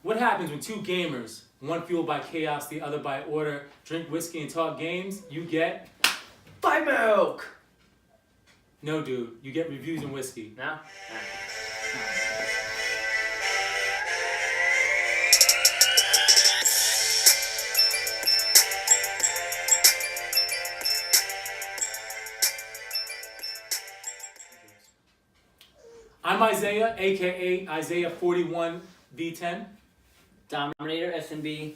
What happens when two gamers, one fueled by chaos, the other by order, drink whiskey and talk games? You get... Five milk! No, dude. You get reviews and whiskey. No? I'm Isaiah, a.k.a. Isaiah 41 V10. Dominator, SMB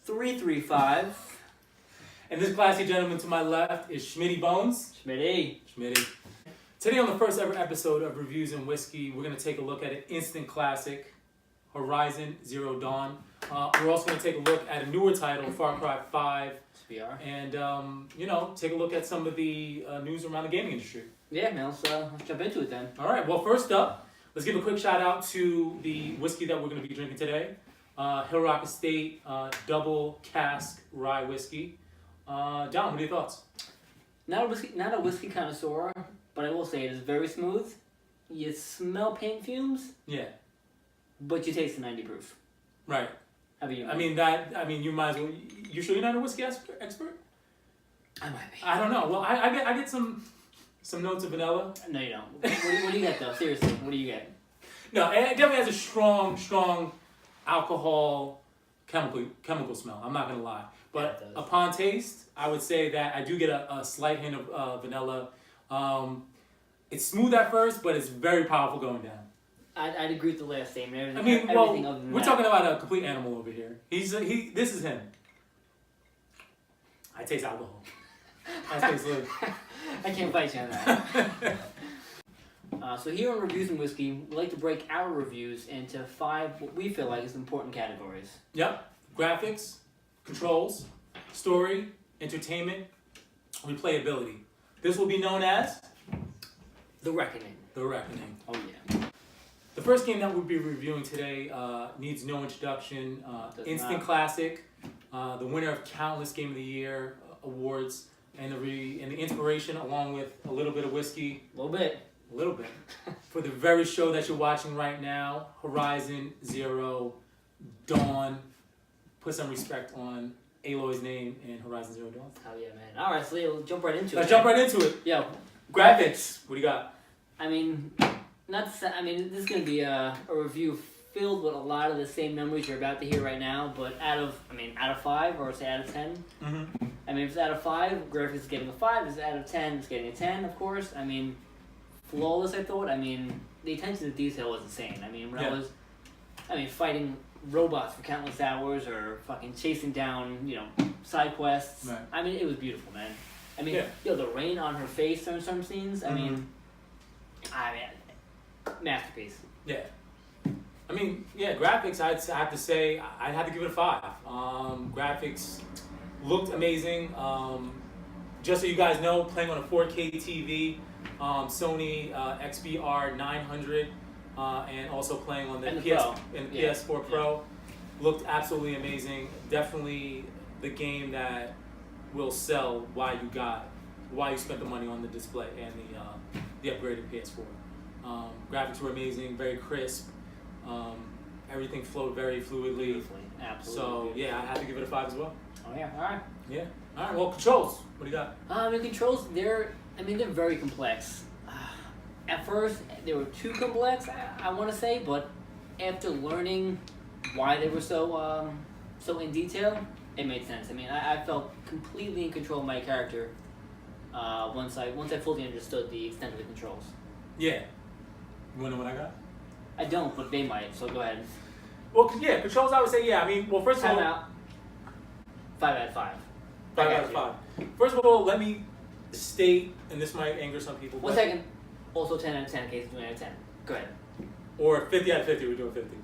335. And this classy gentleman to my left is Schmitty Bones. Schmitty. Schmitty. Today on the first ever episode of Reviews and Whiskey, we're going to take a look at an instant classic, Horizon Zero Dawn. We're also going to take a look at a newer title, Far Cry 5. VR. And, take a look at some of the news around the gaming industry. Yeah, man, let's jump into it then. All right, well, first up, let's give a quick shout out to the whiskey that we're going to be drinking today. Hillrock Estate Double Cask Rye Whiskey. John, what are your thoughts? Not a whiskey connoisseur, but I will say it is very smooth. You smell paint fumes, Yeah. but you taste the 90 proof. Right. How about you? You might as well. You sure you're not a whiskey expert? I might be. I don't know. Well, I get some notes of vanilla. No, you don't. What do you get though? Seriously, what do you get? No, it definitely has a strong alcohol chemical smell. I'm not gonna lie, but Yeah, upon taste, I would say that I do get a slight hint of vanilla. It's smooth at first, but it's very powerful going down. I'd agree with the last statement. Everything other than we're that. talking about a complete animal over here. This is him. I taste alcohol. I taste live. I can't fight you on that. So here on Reviews and Whiskey, we like to break our reviews into 5 what we feel like is important categories. Yep. Graphics, controls, story, entertainment, replayability. This will be known as The Reckoning. The Reckoning. Oh yeah. The first game that we'll be reviewing today needs no introduction. Instant classic, the winner of countless Game of the Year awards, and the inspiration, along with a little bit of whiskey. A little bit. For the very show that you're watching right now, Horizon Zero Dawn. Put some respect on Aloy's name in Horizon Zero Dawn. Oh yeah, man. All right, so we'll jump right into it. Let's jump right into it. Yo, Graphics. What do you got? This is gonna be a review filled with a lot of the same numbers you're about to hear right now, but out of 5, or say out of 10. Mm-hmm. If it's out of 5, graphics is getting a 5. If it's out of 10, it's getting a 10, of course. Flawless, I thought. The attention to detail was insane. I was fighting robots for countless hours, or fucking chasing down, side quests. Right. It was beautiful, man. Yeah. The rain on her face during some scenes. Masterpiece. Yeah. Graphics, I have to say, I'd have to give it a 5. Graphics looked amazing. Just so you guys know, playing on a 4K TV, Sony XBR 900, and also playing on the PS4 Pro, looked absolutely amazing. Definitely the game that will sell why you spent the money on the display and the upgraded PS4. Graphics were amazing, very crisp. Everything flowed very fluidly. Absolutely. So yeah, I have to give it a 5 as well. Oh yeah, all right. Yeah. All right. Well, controls. What do you got? Controls, they're very complex. At first, they were too complex, I want to say, but after learning why they were so in detail, it made sense. I felt completely in control of my character once I fully understood the extent of the controls. Yeah. You want to know what I got? I don't, but they might, so go ahead. Well, yeah, controls, I would say, yeah. First of all... Out. 5 out of 5. 5 out of 5. First of all, let me state, and this might anger some people. 1 second. Also 10 out of 10 in case it's 2 out of 10. Go ahead. Or 50 out of 50, we're doing 50.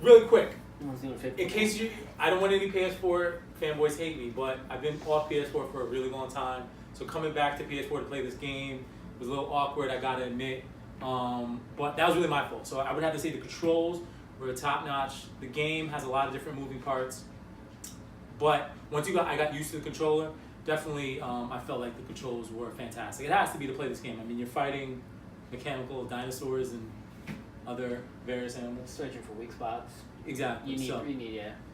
Really quick. Doing 50. In case I don't want any PS4 fanboys hate me, but I've been off PS4 for a really long time. So coming back to PS4 to play this game was a little awkward, I gotta admit. But that was really my fault. So I would have to say the controls were top notch. The game has a lot of different moving parts. But once I got used to the controller, definitely I felt like the controls were fantastic. It has to be to play this game. You're fighting mechanical dinosaurs, and other various animals. Searching for weak spots. Exactly. You need So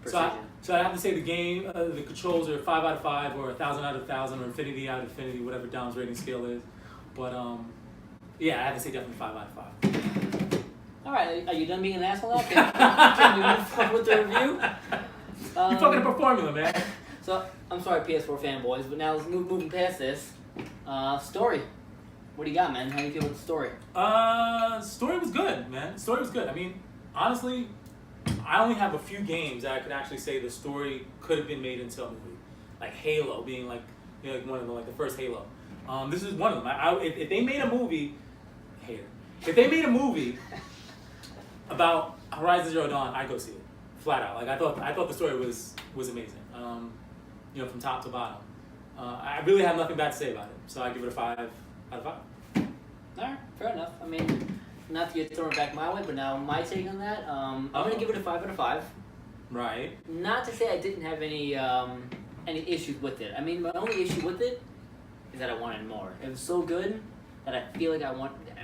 precision. So I have to say the game, the controls are 5 out of 5, or 1,000 out of 1,000, or infinity out of infinity, whatever Dom's rating scale is. But yeah, I have to say definitely 5 out of 5. All right, are you done being an asshole now? Can we move forward with the review? You fucking up a formula, man. So I'm sorry, PS4 fanboys, but now let's moving past this. Story. What do you got, man? How do you feel with the story? Story was good, man. Story was good. I mean, honestly, I only have a few games that I could actually say the story could have been made into a movie, like Halo being like, you know, like one of the first Halo. This is one of them. If they made a movie, if they made a movie about Horizon Zero Dawn, I'd go see it, flat out. Like I thought the story was amazing. You know, from top to bottom. I really have nothing bad to say about it, so I give it a 5 out of 5. Alright, fair enough. I mean, not to get thrown back my way, but now my take on that, I'm gonna give it a 5 out of 5. Right. Not to say I didn't have any issues with it. I mean, my only issue with it is that I wanted more. It was so good that I feel like I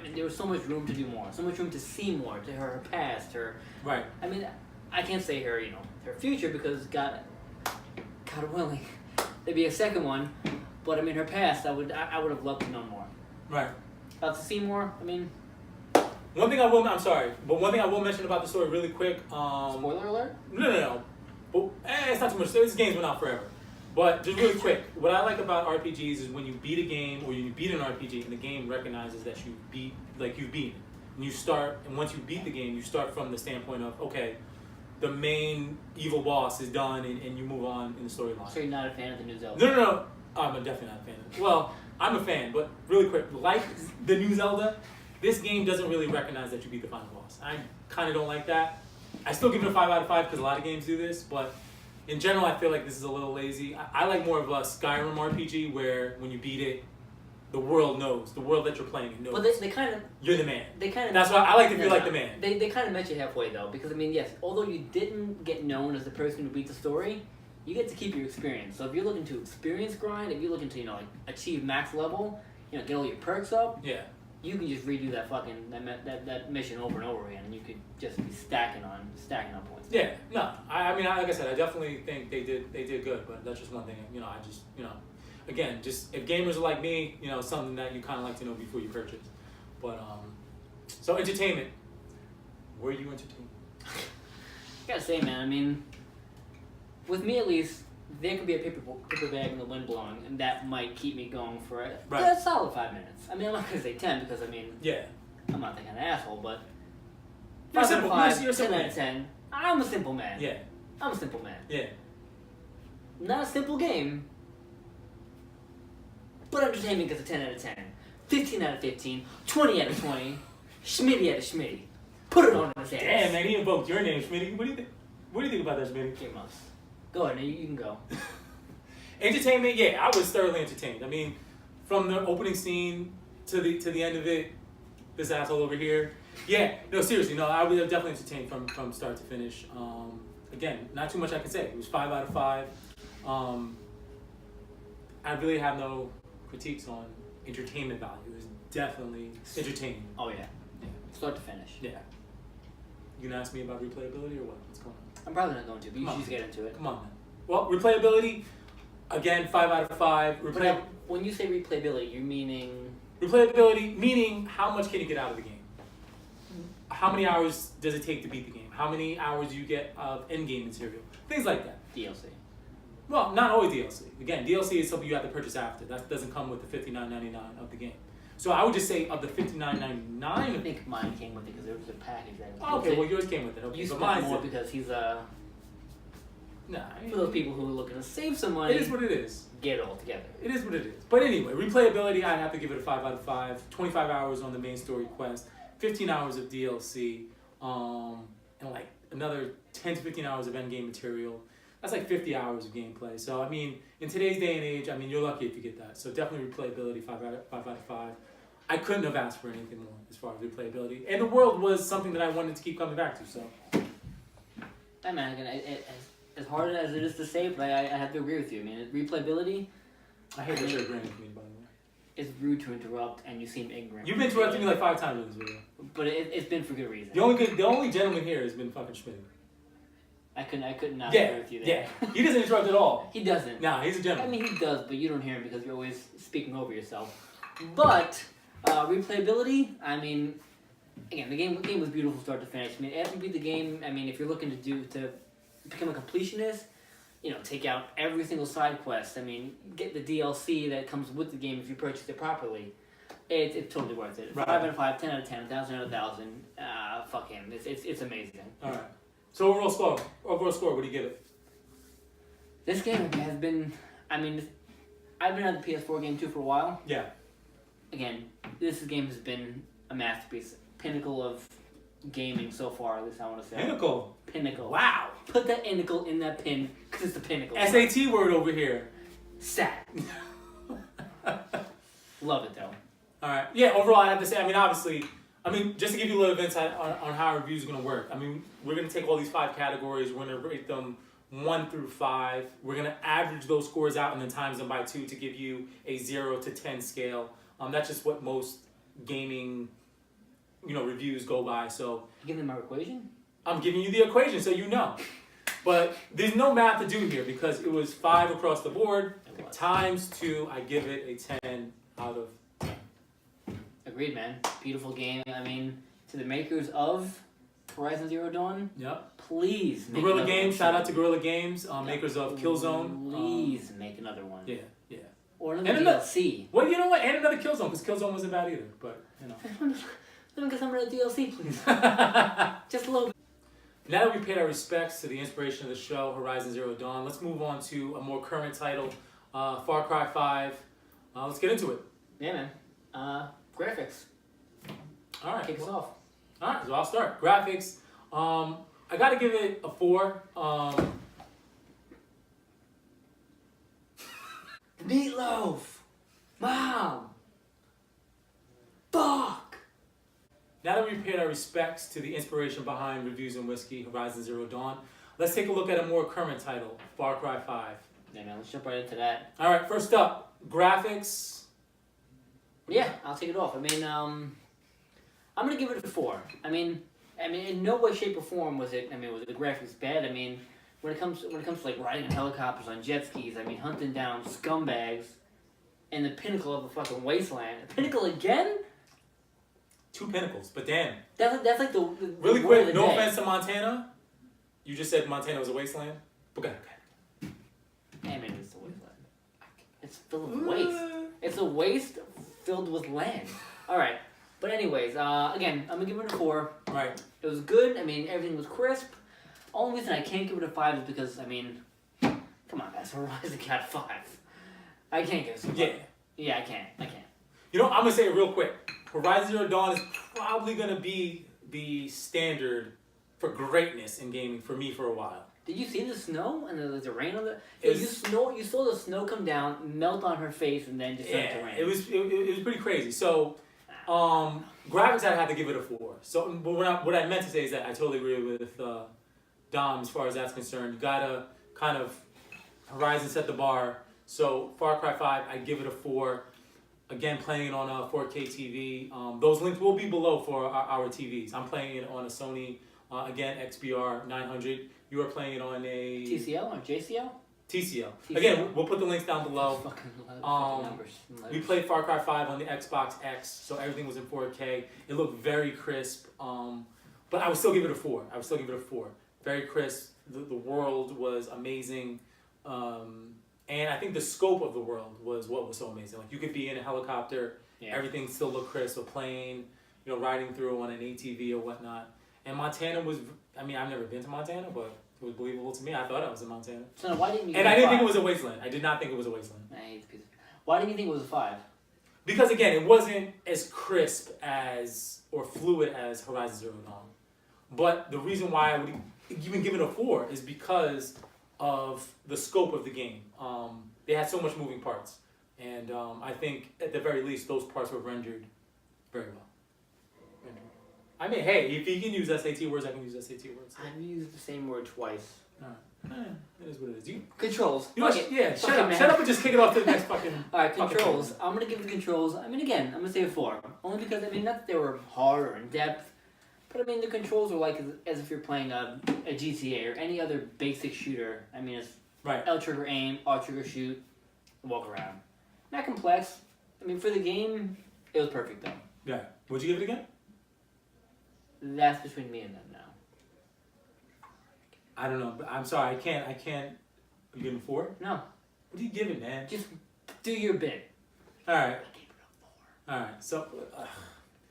mean, there was so much room to do more, so much room to see more, to her past, her. Right. I mean, I can't say her, her future because God willing, there'd be a second one. But I mean, her past, I would have loved to know more. Right. About to see more. I mean. One thing I will mention about the story really quick. Spoiler alert? No. But, it's not too much. This game's been out forever. But just really quick, what I like about RPGs is when you beat a game or you beat an RPG and the game recognizes that you've beaten it. And you start, and once you beat the game, you start from the standpoint of, okay, the main evil boss is done and you move on in the storyline. So you're not a fan of the new Zelda? No. I'm definitely not a fan of it. Well, I'm a fan, but really quick, like the new Zelda, this game doesn't really recognize that you beat the final boss. I kind of don't like that. I still give it a 5 out of 5 because a lot of games do this, but in general, I feel like this is a little lazy. I like more of a Skyrim RPG where when you beat it, the world knows. The world that you're playing in knows. Well, they kind of... You're the man. They kind of... That's why I like to feel like the man. They kind of met you halfway, though, because, I mean, yes, although you didn't get known as the person who beat the story, you get to keep your experience. So if you're looking to experience grind, if you're looking to, like, achieve max level, get all your perks up, yeah, you can just redo that mission over and over again, and you could just be stacking on points. Yeah, no, I mean, like I said, I definitely think they did good, but that's just one thing. Again, just if gamers are like me, something that you kind of like to know before you purchase. But so entertainment, were you entertained? I gotta say, man, I mean, with me at least, there could be a paper bag in the wind blowing, and that might keep me going for a solid 5 minutes. I mean, I'm not gonna say 10 because I'm not that kind of asshole, but You're 5 simple. out of 5, You're 10 simple. out of 10. I'm a simple man. Yeah. I'm a simple man. Yeah. Not a simple game, but entertainment gets a 10 out of 10, 15 out of 15, 20 out of 20, Schmitty out of Schmitty. Put it on his ass. Damn, man, he invoked your name, Schmitty. What do you think? What do you think about that, Schmitty? Game ups. Go ahead, now you can go. Entertainment, yeah, I was thoroughly entertained. I mean, from the opening scene to the end of it, this asshole over here. Yeah, no, seriously, no, I was definitely entertained from start to finish. Again, not too much I can say. It was 5 out of 5. I really have no critiques on entertainment value. It was definitely entertaining. Oh yeah. Start to finish. Yeah. You gonna ask me about replayability or what? What's going on? I'm probably not going to, but you should just get into it. Come on, man. Well, replayability, again, 5 out of 5. But now, when you say replayability, you're meaning... Replayability, meaning how much can you get out of the game? How many hours does it take to beat the game? How many hours do you get of end-game material? Things like that. DLC. Well, not always DLC. Again, DLC is something you have to purchase after. That doesn't come with the $59.99 of the game. So I would just say of the $59.99... I think mine came with it because there was a package that was... Okay, well yours came with it. Okay, you but spent mine's more because he's Nah, for those people who are looking to save some money... It is what it is. Get it all together. It is what it is. But anyway, replayability, I'd have to give it a 5 out of 5. 25 hours on the main story quest. 15 hours of DLC. And like another 10 to 15 hours of endgame material. That's like 50 hours of gameplay. So, I mean, in today's day and age, I mean, you're lucky if you get that. So definitely replayability, 5 out of 5. I couldn't have asked for anything more as far as replayability. And the world was something that I wanted to keep coming back to, so. Hey man, again, as hard as it is to say, but I have to agree with you. I mean, replayability... I hate that you're agreeing with me, by the way. it's rude to interrupt and you seem ignorant. You've been interrupting me like 5 times in this video. But it's been for good reason. The only gentleman here has been fucking Schmidt. I could not Yeah, agree with you there. yeah. He doesn't interrupt at all. He doesn't. Nah, he's a I gentleman. mean, he does, but you don't hear him because you're always speaking over yourself. But replayability, I mean, again, the game was beautiful start to finish. I mean, after you beat the game, I mean, if you're looking to become a completionist, you know, take out every single side quest. I mean, get the DLC that comes with the game if you purchase it properly. It's totally worth it. Right. 5 out of 5, 10 out of 10, 1,000 out of 1,000. Fuck him. It's amazing. All right. So overall score, what do you give it? This game has been, I mean, I've been on the PS4 game too for a while. Yeah. Again, this game has been a masterpiece. Pinnacle of gaming so far, at least I want to say. Pinnacle. Pinnacle. Wow. Put that pinnacle in that pin, because it's the pinnacle. SAT word over here. Sat. Love it, though. All right. Yeah, overall, I have to say, I mean, obviously, just to give you a little insight on how our reviews are going to work. I mean, we're going to take all these 5 categories. We're going to rate them 1 through 5. We're going to average those scores out and then times them by 2 to give you a 0 to 10 scale. That's just what most gaming, reviews go by. So You give them my equation? I'm giving you the equation so you know. But there's no math to do here because it was 5 across the board. It was. Times 2, I give it a 10 out of 10. Agreed, man. Beautiful game. I mean, to the makers of Horizon Zero Dawn, Yep. please make Guerrilla another Games, one. shout out to Guerrilla Games, makers of Killzone. Please make another one. Yeah. Or And another another- DLC. Well, you know what? And another Killzone, because Killzone wasn't bad either. But, Let me get some of the DLC, please. Just a little bit. Now that we paid our respects to the inspiration of the show, Horizon Zero Dawn, let's move on to a more current title, Far Cry 5. Let's get into it. Yeah, man. Graphics. All right. Kick us off. All right, so I'll start. Graphics. I got to give it a 4. Meatloaf! Mom! Fuck! Now that we've paid our respects to the inspiration behind Reviews and Whiskey, Horizon Zero Dawn, let's take a look at a more current title, Far Cry 5. Yeah, man, let's jump right into that. All right, first up, graphics. Yeah, I'll take it off. I mean, I'm gonna give it a 4. I mean, in no way, shape, or form was the graphics bad? I mean, when it comes to like riding on helicopters, on jet skis, I mean, hunting down scumbags, in the pinnacle of a fucking wasteland. A pinnacle again? 2 pinnacles, but damn. That's like the Really word of quick, the no day. offense to Montana. You just said Montana was a wasteland. Okay. Damn it, it's a wasteland. It's filled with waste. It's a waste filled with land. All right, but anyways, again, I'm gonna give it a 4. All right. It was good. I mean, everything was crisp. Only reason I can't give it a 5 is because, I mean, come on, guys, Horizon got 5. I can't give it a 5. Yeah. Yeah, I can't. You know, I'm going to say it real quick. Horizon Zero Dawn is probably going to be the standard for greatness in gaming for me for a while. Did you see the snow and the rain on the? It's- You saw the snow come down, melt on her face, and then just start to Yeah, rain. it was pretty crazy. So, graphics, I had to give it a 4. So, but what I meant to say is that I totally agree with Dom as far as that's concerned. You gotta kind of Horizon set the bar. So, Far Cry 5, I give it a 4. Again, playing it on a 4K TV. Those links will be below for our TVs. I'm playing it on a Sony, again, XBR 900. You are playing it on a TCL or JCL? TCL. TCL. Again, we'll put the links down below. Fucking numbers. We played Far Cry 5 on the Xbox X, so everything was in 4K. It looked very crisp, but I would still give it a 4. Very crisp. The world was amazing, and I think the scope of the world was what was so amazing. Like, you could be in a helicopter, everything still looked crisp. A plane, riding through on an ATV or whatnot. And Montana was, I've never been to Montana, but it was believable to me. I thought I was in Montana. So now why didn't you? And I didn't think it was a wasteland. I did not think it was a wasteland. I hate this piece. Why didn't you think it was a 5? Because again, it wasn't as crisp as or fluid as Horizon Zero Dawn. But the reason why I would even give it a 4 is because of the scope of the game. They had so much moving parts, and I think at the very least those parts were rendered very well. I mean, hey, if he can use SAT words, I can use SAT words. I've used the same word twice. It is what it is. Controls. You know, shut up and just kick it off to the next fucking. Alright, controls. I'm gonna give the controls. I mean, again, I'm gonna say a 4. Only because, I mean, not that they were hard or in depth, but I mean, the controls were like as if you're playing a GTA or any other basic shooter. I mean, it's L trigger aim, R trigger shoot, walk around. Not complex. I mean, for the game, it was perfect though. Yeah. Would you give it again? That's between me and them now. I don't know. But I'm sorry. I can't. You giving 4? No. What do you give it, man? Just do your bit. All right. All right. So,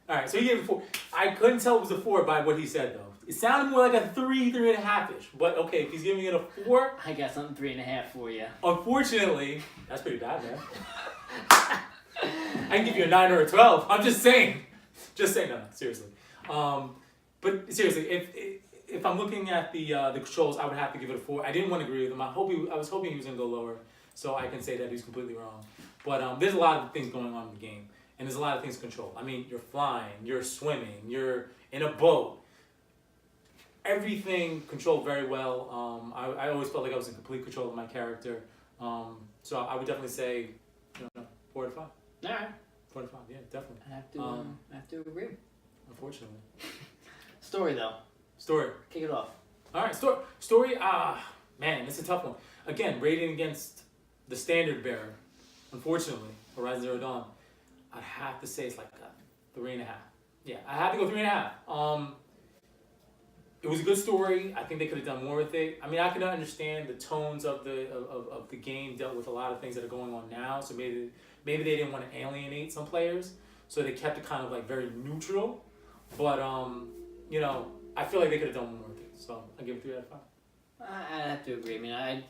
all right. So you gave it 4. I couldn't tell it was a 4 by what he said though. It sounded more like a 3.5 ish. But okay, if he's giving it a 4, I got something 3.5 for you. Unfortunately, that's pretty bad, man. I can give you a 9 or a 12. I'm just saying. Just saying. No, seriously. But seriously, if I'm looking at the controls, I would have to give it a 4. I didn't want to agree with him. I was hoping he was going to go lower, so I can say that he's completely wrong. But there's a lot of things going on in the game, and there's a lot of things to control. I mean, you're flying, you're swimming, you're in a boat. Everything controlled very well. I always felt like I was in complete control of my character. So I would definitely say, 4 out of 5. All right. 4 out of 5, yeah, definitely. I have to agree. Unfortunately. Story though. Story. Kick it off. All right, story. Man, it's a tough one. Again, rating against the standard bearer. Unfortunately, Horizon Zero Dawn. I'd have to say it's like a 3.5. Yeah, I have to go 3.5. It was a good story. I think they could have done more with it. I mean, I can understand the tones of the game dealt with a lot of things that are going on now. So maybe they didn't want to alienate some players, so they kept it kind of like very neutral. But I feel like they could have done more with it. So I give it 3 out of 5. I have to agree. I mean, I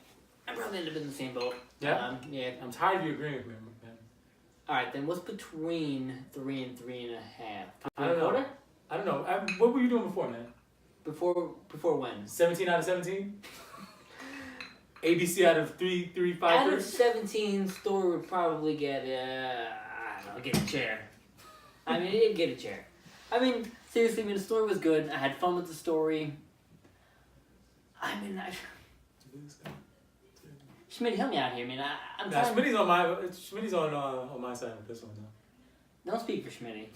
probably end up in the same boat. Yeah. Yeah. I'm tired of you agreeing with me, man. All right, then what's between 3 and 3.5? I don't know. What were you doing before, man? Before when? 17 out of 17? ABC out of 3, 5. Out of 17, Store would probably get I don't know, get a chair. I mean, it'd get a chair. I mean, seriously, the story was good. I had fun with the story. I mean, Schmidt, help me out here, man. I'm trying. Schmitty's on my side with this one now. Don't speak for Schmitty.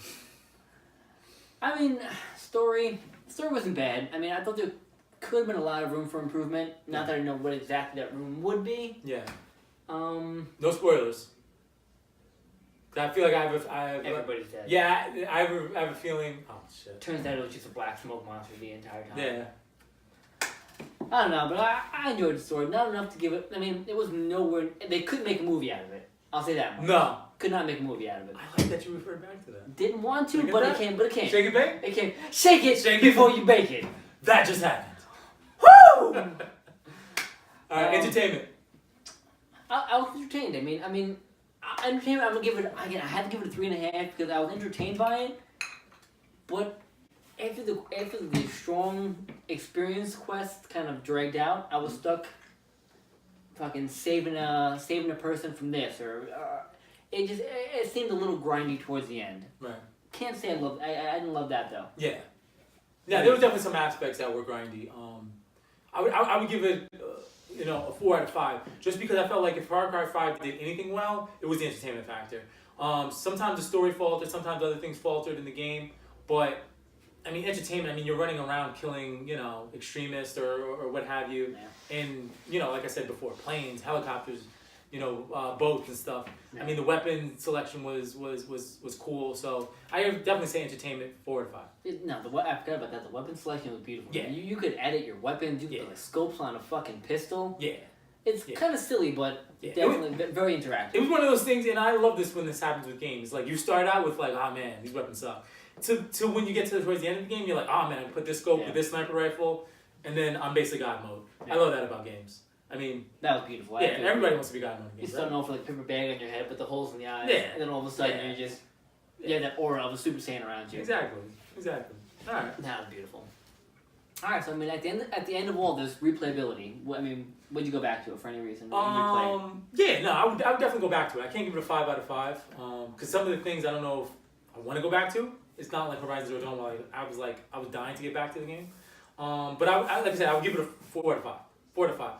I mean, story wasn't bad. I mean, I thought there could have been a lot of room for improvement. Not that I know what exactly that room would be. Yeah. No spoilers. I feel like I have everybody's dead. Yeah, I have a feeling. Oh shit. Turns out it was just a black smoke monster the entire time. Yeah. I don't know, but I enjoyed the story. Not enough to give it. I mean, it was nowhere. They couldn't make a movie out of it. I'll say that much. No. Could not make a movie out of it. I like that you referred back to that. Didn't want to, but it came. Shake it, bake? It came. Shake it before you bake it. That just happened. Woo! Alright, entertainment. I was entertained. I mean, entertainment. I'm gonna give it. Again, I had to give it a 3.5 because I was entertained by it. But after the strong experience quest kind of dragged out, I was stuck. Fucking saving a person from this, or it seemed a little grindy towards the end. Right. Can't say I didn't love that though. Yeah. Yeah, there was definitely some aspects that were grindy. I would give it a 4 out of 5, just because I felt like if Far Cry 5 did anything well, it was the entertainment factor. Sometimes the story faltered, sometimes other things faltered in the game, but I mean, entertainment. I mean, you're running around killing, extremists or what have you, and like I said before, planes, helicopters, boats and stuff. Yeah. I mean, the weapon selection was cool. So I would definitely say entertainment 4 out of 5. I forgot about that. The weapon selection was beautiful. Yeah, you could edit your weapons. You could put scopes on a fucking pistol. Yeah, it's kind of silly, but definitely very interactive. It was one of those things, and I love this when this happens with games. Like you start out with like, oh man, these weapons suck. To when you get towards the end of the game, you're like, oh man, I can put this scope with this sniper rifle, and then I'm basically God mode. Yeah. I love that about games. I mean, that was beautiful. Yeah, everybody wants to be God mode. You start off with like paper bag on your head, put the holes in the eyes, and then all of a sudden you're just that aura of a Super Saiyan around you. Exactly. All right. That was beautiful. All right, so I mean, at the end of all this, replayability. I mean, would you go back to it for any reason? I would definitely go back to it. I can't give it a 5 out of 5 because some of the things I don't know if I want to go back to. It's not like Horizon Zero Dawn. Like I was dying to get back to the game. But I like I said, I would give it a 4 out of 5. 4 out of 5.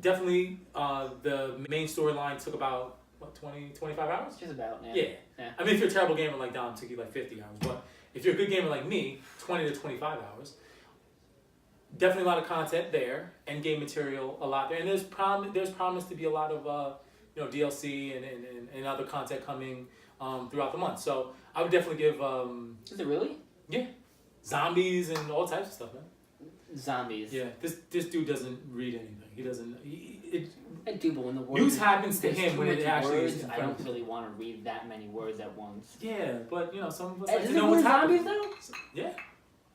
Definitely, the main storyline took about 25 hours. Just about. Yeah. I mean, if you're a terrible gamer like Dom, it took you like 50 hours. But if you're a good gamer like me, 20 to 25 hours. Definitely a lot of content there, end game material a lot there, and there's promised to be a lot of DLC and other content coming throughout the month. So I would definitely give. Is it really? Yeah, zombies and all types of stuff, man. Zombies. Yeah, this dude doesn't read anything. He doesn't. I do, but when the words news happens to him when it actually words, is. I don't really want to read that many words at once. Yeah, but some of us Hey, like to know what's happening. Zombies though? Yeah,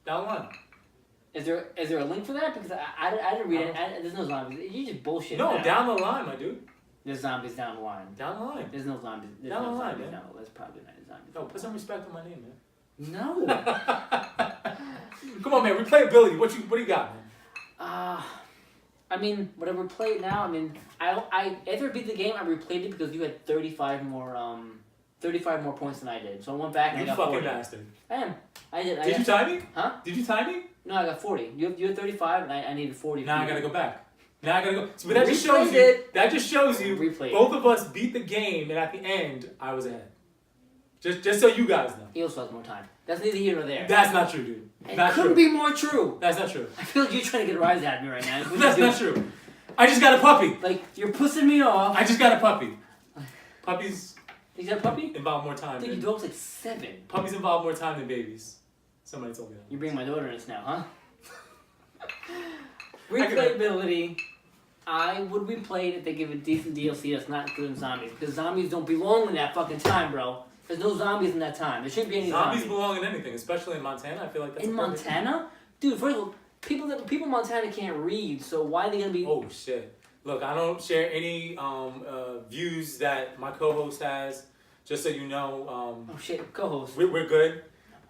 down the line. Is there a link for that? Because I didn't read it. There's no zombies. You just bullshit. No, now. down the line, my dude. There's zombies down the line. Down the line. There's no zombies. There's Down no the line, zombies man. down the There's probably not zombies. No, put some respect on my name, man. No. Come on, man. Replayability. What do you got, man? I mean, what I replayed now. I mean, I after I beat the game, I replayed it because you had 35 more points than I did. So I went back and You I got fucking 40. bastard. I am. I did. Did you time me? Huh? Did you time me? No, I got 40. You had 35, and I needed 40. Now I gotta go back. Now I gotta go. But Replayed that just shows you. Replayed both of us beat the game, and at the end, I was ahead. Just so you guys know. He also has more time. That's neither here nor there. That's not true, dude. It Not couldn't true. be more true. That's not true. I feel like you're trying to get a rise out of me right now. That's not true. I just got a puppy. Like, you're pussing me off. I just got a puppy. Puppies You got a puppy? involve more I time. think your dog's like 7. Puppies involve more time than babies. Somebody told me that. You bring my daughter in this now, huh? Replayability. I would replay it if they give a decent DLC that's not including zombies. Because zombies don't belong in that fucking time, bro. There's no zombies in that time. There shouldn't be any zombies. Zombies belong in anything, especially in Montana. I feel like that's in Montana? Dude, first of all, people in Montana can't read, so why are they gonna be... Oh, shit. Look, I don't share any views that my co-host has, just so you know. Oh, shit, co-host. We're good.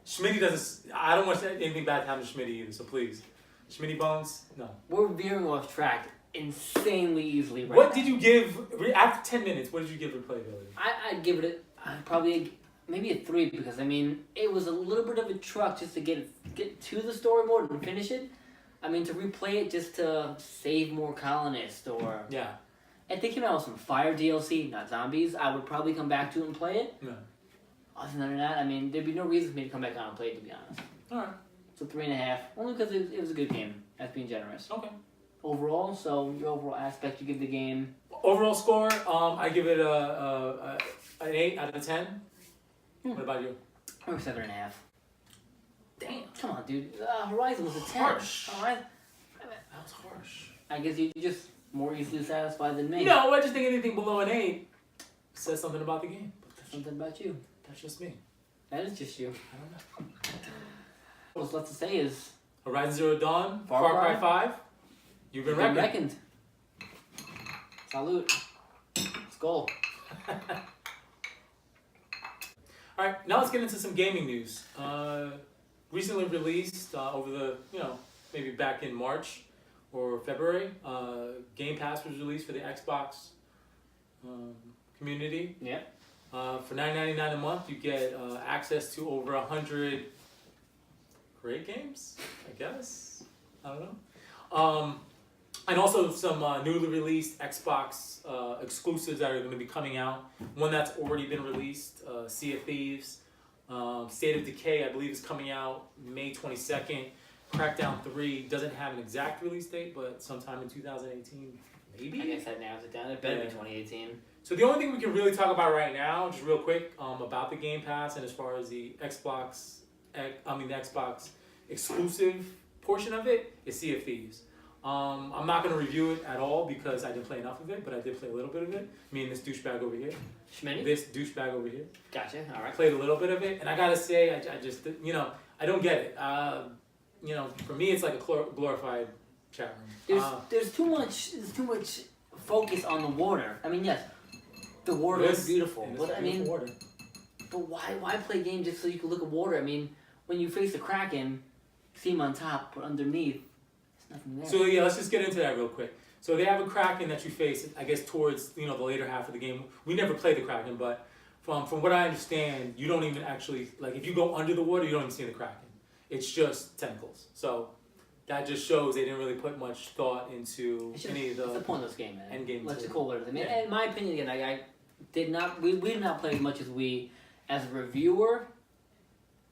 Schmitty doesn't... I don't want anything bad to happen to Schmitty either, so please. Schmitty Bones, no. We're veering off track insanely easily right What now. did you give... After 10 minutes, what did you give replayability? I'd give it probably maybe a 3 because, I mean, it was a little bit of a truck just to get to the story mode and finish it. I mean, to replay it just to save more colonists or... Yeah. If they came out with some fire DLC, not zombies, I would probably come back to it and play it. No. Other than that, I mean, there'd be no reason for me to come back on and play it, to be honest. Alright. So 3.5, only because it was a good game. That's being generous. Okay. Overall, so your overall aspect, you give the game... Overall score, I give it an 8 out of 10. What about you? Or 7.5. Damn. Come on, dude. Horizon was a 10. Harsh. Alright. That was harsh. I guess you're just more easily satisfied than me. No, I just think anything below an 8 says something about the game. Something about you. That's just me. That is just you. I don't know. What's left to say is... Horizon Zero Dawn, Far Far Cry Cry 5. You've been reckoned. Salute. Let's go. Alright, now let's get into some gaming news. Recently released over the, maybe back in March or February, Game Pass was released for the Xbox community. Yeah. For $9.99 a month, you get access to over 100 great games, I guess. I don't know. And also some newly released Xbox exclusives that are going to be coming out. One that's already been released, Sea of Thieves. State of Decay, I believe, is coming out May 22nd. Crackdown 3 doesn't have an exact release date, but sometime in 2018, maybe? I guess that narrows it down. It better be 2018. So the only thing we can really talk about right now, just real quick, about the Game Pass and as far as the Xbox exclusive portion of it is Sea of Thieves. I'm not going to review it at all because I didn't play enough of it, but I did play a little bit of it. Me and this douchebag over here. Schmitty? This douchebag over here. Gotcha, alright. Played a little bit of it, and I gotta say, I just, I don't get it. For me, it's like a glorified chat room. There's too much focus on the water. I mean, yes, the water is beautiful, but I mean, water. but why play games just so you can look at water? I mean, when you face the Kraken, see him on top, but underneath, there's nothing there. So yeah, let's just get into that real quick. So they have a Kraken that you face, I guess, towards the later half of the game. We never played the Kraken, but from what I understand, you don't even actually like if you go under the water, you don't even see the kraken. It's just tentacles. So that just shows they didn't really put much thought into any of the. It's a pointless game, man. End game. Let's too. just call it. I mean, Yeah. in my opinion, again, I did not. We did not play as much as we, as a reviewer,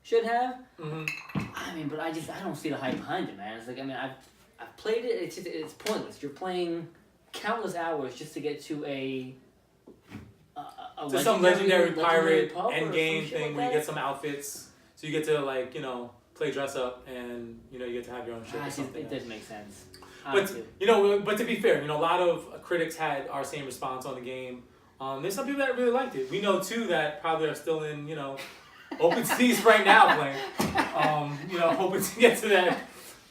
should have. Mm-hmm. I mean, but I don't see the hype behind it, man. It's like, I mean, I've played it. It's pointless. You're playing countless hours just to get to a Some legendary pirate pub or end some game shit thing like where you that. get some outfits, so you get to like play dress up and you get to have your own shit or something. It does make sense. But Honestly. but to be fair, a lot of critics had our same response on the game. There's some people that really liked it. We know too that probably are still in open seas right now playing. Hoping to get to that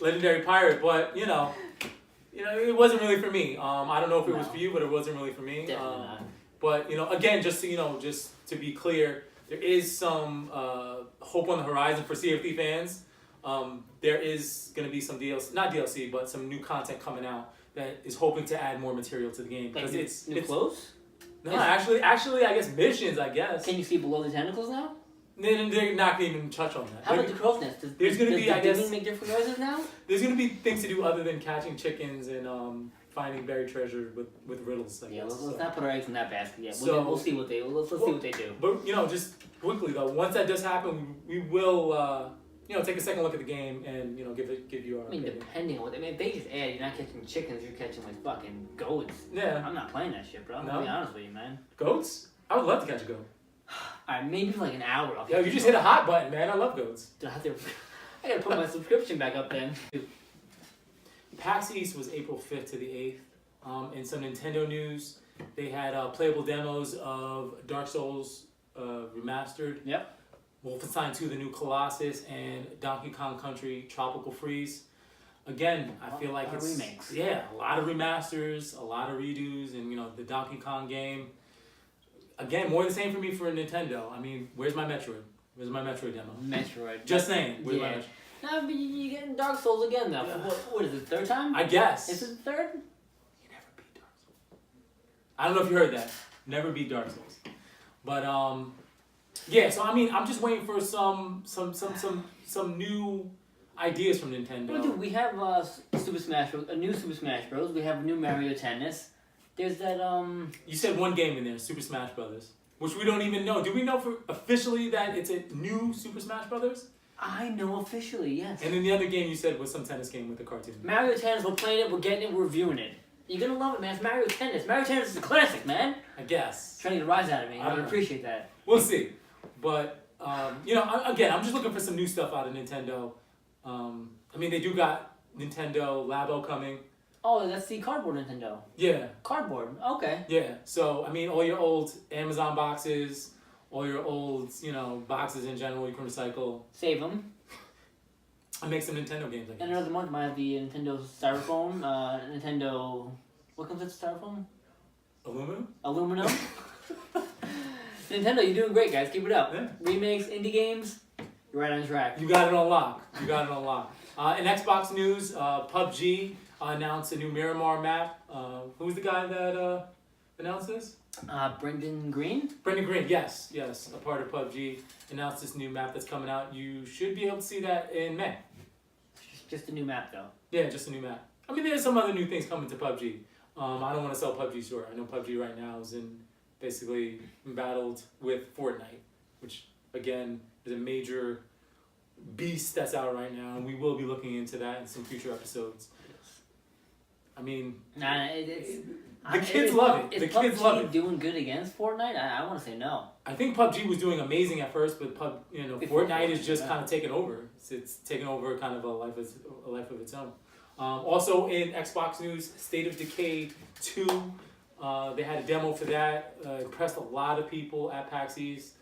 legendary pirate, but it wasn't really for me. I don't know if it was for you, but it wasn't really for me. Definitely not. But again, just to be clear, there is some hope on the horizon for Sea of Thieves fans. There is going to be some DLC, not DLC, but some new content coming out that is hoping to add more material to the game because Like it's new clothes. No, actually, I guess missions. I guess Can you see below the tentacles now? they're not going to even touch on that. How about the crow's nest? There's gonna be, the I guess- dinging make different noises now? There's going to be things to do other than catching chickens and finding buried treasure with riddles. I Yeah, guess, let's not put our eggs in that basket yet. So- We'll see what they let's see what they do. But just quickly though, once that does happen, we will take a second look at the game and give you our I mean, opinion. depending on what if they just add, you're not catching chickens, you're catching like fucking goats. Yeah, I'm not playing that shit, bro. I'm No? gonna be honest with you, man. goats. I would love to catch a goat. Alright, maybe for like an hour. I'll Yo, catch you a just goat. hit a hot button, man. I love goats. I gotta put my subscription back up then. PAX East was April 5th to the 8th. In some Nintendo news, they had playable demos of Dark Souls Remastered. Yep. Wolfenstein 2: The New Colossus and Donkey Kong Country Tropical Freeze. Again, I feel like A lot of it's remakes. Yeah, a lot of remasters, a lot of redos, and the Donkey Kong game. Again, more the same for me for Nintendo. I mean, where's my Metroid? Where's my Metroid demo? Metroid. Just saying. Where's my Yeah. Metroid? No, but you're getting Dark Souls again now. Yeah. What is it, third time? I guess. Is it the third? You never beat Dark Souls. I don't know if you heard that. Never beat Dark Souls. But yeah. So I mean, I'm just waiting for some new ideas from Nintendo. Well, dude, we have Super Smash Bros. A new Super Smash Bros. We have a new Mario Tennis. There's that You said one game in there, Super Smash Brothers, which we don't even know. Do we know for officially that it's a new Super Smash Brothers? I know officially, yes. And then the other game you said was some tennis game with a cartoon. Mario Tennis, we're playing it, we're getting it, we're reviewing it. You're gonna love it, man. It's Mario Tennis. Mario Tennis is a classic, man. I guess. Trying to get a rise out of me. I I don't know. appreciate that. We'll see. But again, I'm just looking for some new stuff out of Nintendo. I mean, they do got Nintendo Labo coming. Oh, that's the cardboard Nintendo. Yeah. Cardboard. Okay. Yeah, so I mean, all your old Amazon boxes, all your old, boxes in general, you can recycle Save them. and make some Nintendo games. I guess. And another month might have the Nintendo Styrofoam. Nintendo. What comes with the Styrofoam? Aluminum? Aluminum. Nintendo, you're doing great, guys. Keep it up. Yeah. Remakes, indie games. You're right on track. You got it on lock. You got it on lock. In Xbox news, PUBG announced a new Miramar map. Who's the guy that announced this? Brendan Green. Brendan Green, yes, a part of PUBG, announced this new map that's coming out. You should be able to see that in May. Just a new map, though. Yeah, just a new map. I mean, there's some other new things coming to PUBG. I don't want to sell PUBG short. I know PUBG right now is basically embattled with Fortnite, which again is a major beast that's out right now, and we will be looking into that in some future episodes. I mean, Nah, it's the kids love it. Is The kids love it. doing good against Fortnite? I want to say no. I think PUBG was doing amazing at first, but Before Fortnite is Fortnite, just yeah. kind of taking over. It's taking over kind of a life of its own. Also in Xbox news, State of Decay 2. They had a demo for that. Impressed a lot of people at PAX East.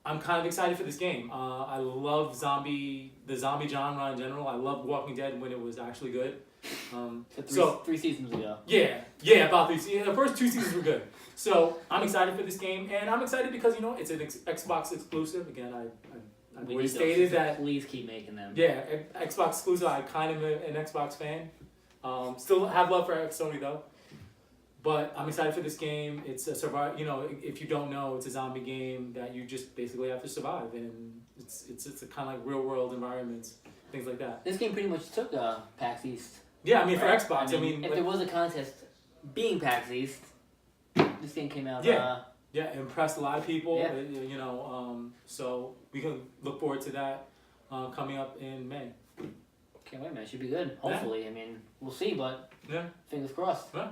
I'm kind of excited for this game. I love the zombie genre in general. I loved Walking Dead when it was actually good. Three seasons ago. Yeah, about these. Yeah, the first 2 seasons were good. So I'm excited for this game, and I'm excited because it's an Xbox exclusive. Again, I've We already need those, stated so that. Please keep making them. Yeah, Xbox exclusive. I kind of am an Xbox fan. Still have love for Sony though. But I'm excited for this game. It's a survive. You know, if you don't know, it's a zombie game that you just basically have to survive, and it's a kind of like real world environments, things like that. This game pretty much took PAX East. Yeah, I mean for Right. Xbox, I mean if like, there was a contest being PAX East, this game came out. Yeah. yeah, impressed a lot of people. Yeah. You know, so we can look forward to that coming up in May. Can't wait, man. It should be good. Hopefully, I mean, we'll see, but Yeah. fingers crossed. Yeah.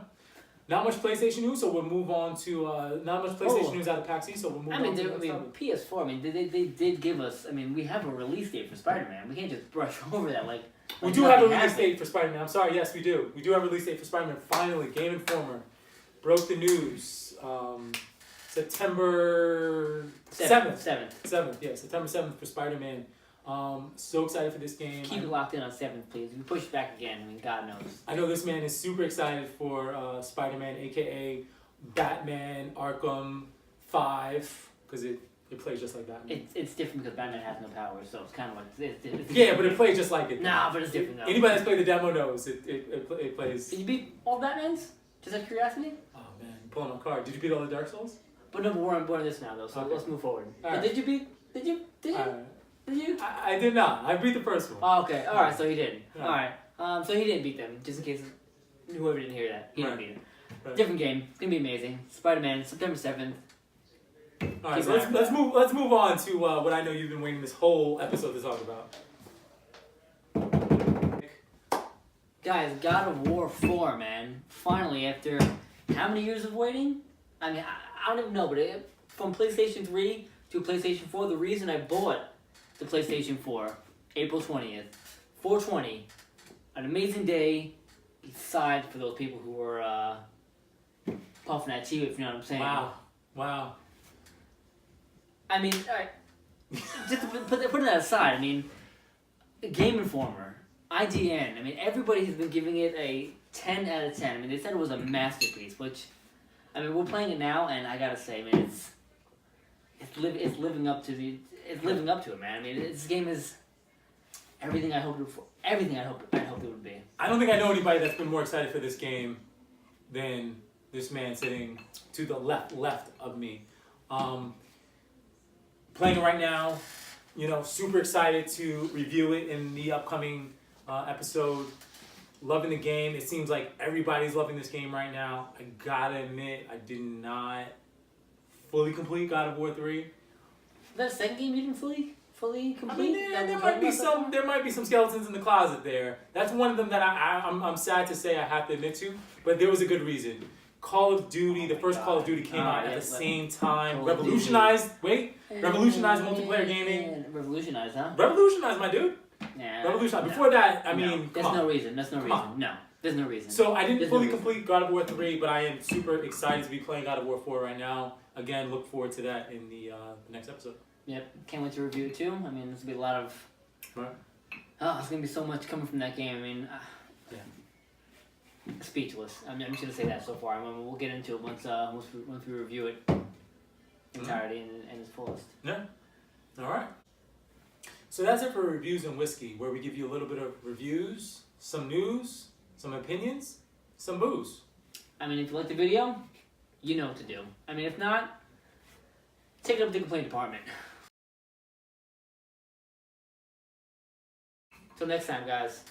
Not much PlayStation news, so we'll move on to not much PlayStation news out of PAX East, so we'll move on to the next topic. PS4. I mean, they did give us. I mean, we have a release date for Spider-Man. We can't just brush over that like. We do have a release date for Spider-Man. I'm sorry, yes, we do. We do have a release date for Spider-Man. Finally, Game Informer broke the news. September 7th. 7th, yeah, September 7th for Spider-Man. So excited for this game. Keep it locked in on 7th, please. We push it back again. I mean, God knows. I know this man is super excited for Spider-Man, aka Batman Arkham 5, because it plays just like Batman. It's different because Batman has no powers, so it's kind of like it's Yeah, but it plays just like it. Nah, but it's different though. Anybody that's played the demo knows it plays. Did you beat all Batmans? Just out of curiosity? Oh man, pulling on card. Did you beat all the Dark Souls? But no, we're on this now though, so Okay. let's move forward. All But right. did you beat? Did you? Did you? I did not. I beat the first one. Oh, okay. All right. So he did. Yeah. All right. So he didn't beat them. Just in case whoever didn't hear that, he Right. didn't beat them. Right. Different game. It's gonna be amazing. Spider-Man, September 7th. All right, Keep so an eye on let's move on to what I know you've been waiting this whole episode to talk about. Guys, God of War 4, man. Finally, after how many years of waiting? I mean, I don't even know, but from PlayStation 3 to PlayStation 4, the reason I bought the PlayStation 4, April 20th, 4/20, an amazing day, aside for those people who were puffing at you, if you know what I'm saying. Wow. I mean, all right, just to put that aside, I mean, Game Informer, IGN, I mean, everybody has been giving it a 10 out of 10. I mean, they said it was a masterpiece, which, I mean, we're playing it now, and I gotta say, man, it's living up to it, man. I mean, this game is everything I hoped it for. Everything I hoped it would be. I don't think I know anybody that's been more excited for this game than this man sitting to the left of me. Playing it right now, you know, super excited to review it in the upcoming episode. Loving the game. It seems like everybody's loving this game right now. I gotta admit, I did not fully complete God of War 3. That second game you didn't fully complete? I mean, there might be some skeletons in the closet there. That's one of them that I'm sad to say I have to admit to, but there was a good reason. Call of Duty, the first Call of Duty came out at the same time, revolutionized multiplayer gaming. Revolutionized, huh? Revolutionized, my dude. Nah, Revolutionized. no. Before that, I mean, there's no reason. There's no reason. No, there's no reason. So I didn't There's fully no reason. complete God of War 3, but I am super excited to be playing God of War 4 right now. Again, look forward to that in the next episode. Yep, can't wait to review it too. I mean, there's gonna be a lot of. Right. Oh, there's gonna be so much coming from that game. I mean, speechless. I'm just gonna say that so far. I mean, we'll get into it once we review it entirety and its fullest. Yeah. All right. So that's it for reviews and whiskey, where we give you a little bit of reviews, some news, some opinions, some booze. I mean, if you like the video, you know what to do. I mean, if not, take it up to the complaint department. Till next time, guys.